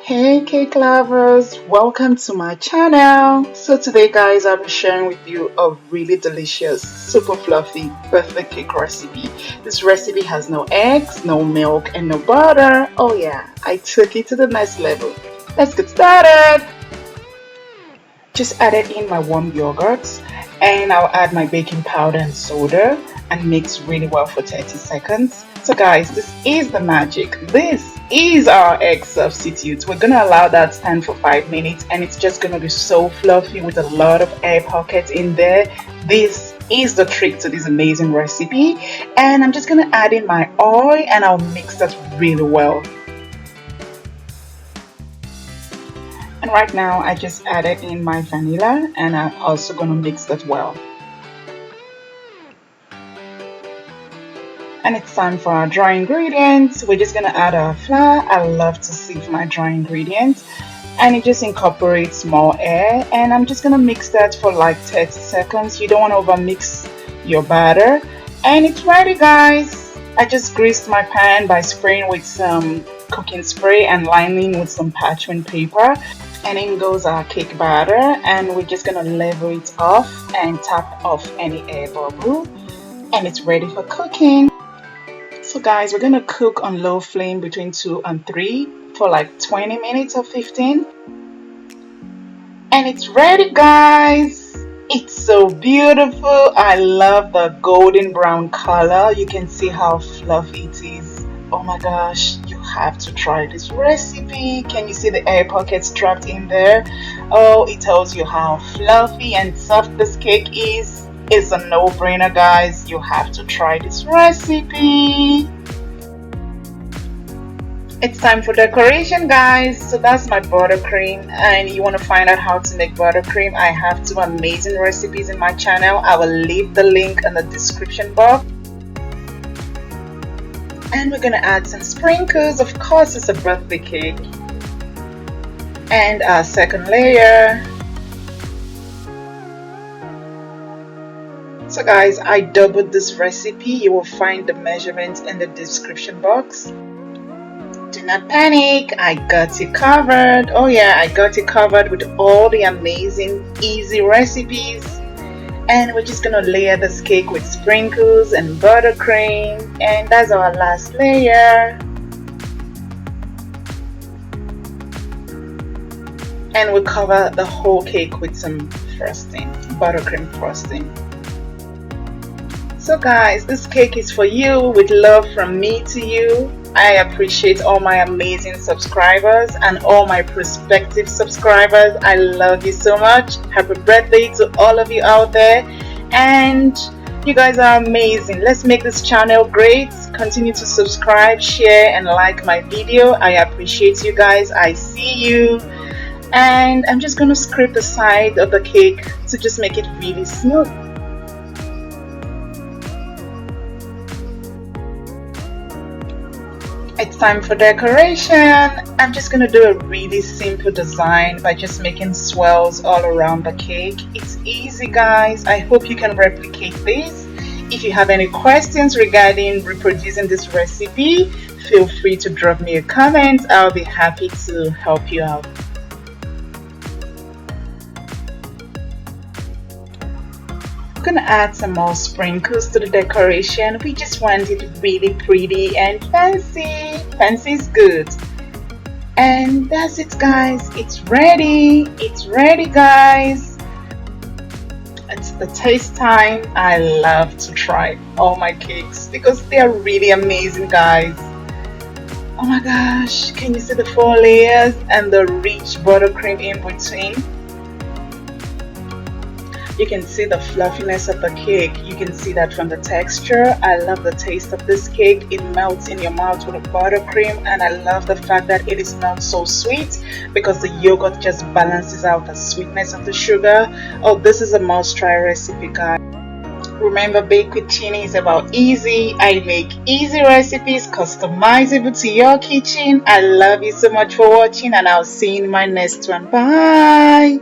Hey cake lovers, welcome to my channel. So today guys, I'll be sharing with you a really delicious, super fluffy birthday cake recipe. This recipe has no eggs, no milk and no butter. Oh yeah, I took it to the next level. Let's get started. Just added in my warm yogurt and I'll add my baking powder and soda and mix really well for 30 seconds. So guys, this is the magic. This is our egg substitute. We're gonna allow that stand for 5 minutes and it's just gonna be so fluffy with a lot of air pockets in there. This is the trick to this amazing recipe. And I'm just gonna add in my oil and I'll mix that really well. And right now I just added in my vanilla and I'm also gonna mix that well. And it's time for our dry ingredients. We're just gonna add our flour. I love to sieve my dry ingredients and it just incorporates more air, and I'm just gonna mix that for like 30 seconds. You don't want to over mix your batter, and it's ready guys. I just greased my pan by spraying with some cooking spray and lining with some parchment paper, and in goes our cake batter, and we're just gonna level it off and tap off any air bubble, and it's ready for cooking. So guys, we're gonna cook on low flame between 2 and 3 for like 20 minutes or 15. And it's ready guys. It's so beautiful. I love the golden brown color. You can see how fluffy it is. Oh my gosh, you have to try this recipe. Can you see the air pockets trapped in there? Oh, it tells you how fluffy and soft this cake is. It's a no-brainer guys. You have to try this recipe. It's time for decoration guys. So that's my buttercream, and you want to find out how to make buttercream, I have 2 amazing recipes in my channel. I will leave the link in the description box. And we're gonna add some sprinkles. Of course, it's a birthday cake. And our second layer. So guys, I doubled this recipe. You will find the measurements in the description box. Do not panic, I got you covered. Oh yeah, I got you covered with all the amazing easy recipes. And we're just gonna layer this cake with sprinkles and buttercream, and that's our last layer. And we'll cover the whole cake with some frosting, buttercream frosting. So guys, this cake is for you, with love from me to you. I appreciate all my amazing subscribers and all my prospective subscribers. I love you so much. Happy birthday to all of you out there, and you guys are amazing. Let's make this channel great. Continue to subscribe, share and like my video. I appreciate you guys. I see you. And I'm just gonna scrape the side of the cake to just make it really smooth. It's time for decoration. I'm just gonna do a really simple design by just making swirls all around the cake. It's easy guys. I hope you can replicate this. If you have any questions regarding reproducing this recipe, feel free to drop me a comment. I'll be happy to help you out. I'm gonna add some more sprinkles to the decoration. We just want it really pretty and fancy. Fancy is good. And that's it guys. It's ready. It's ready guys. It's the taste time. I love to try all my cakes because they are really amazing guys. Oh my gosh, can you see the 4 layers and the rich buttercream in between? You can see the fluffiness of the cake. You can see that from the texture. I love the taste of this cake. It melts in your mouth with the buttercream, and I love the fact that it is not so sweet because the yogurt just balances out the sweetness of the sugar. Oh, this is a must-try recipe guys. Remember, Bake with Chini is about easy. I make easy recipes customizable to your kitchen. I love you so much for watching, and I'll see you in my next one. Bye.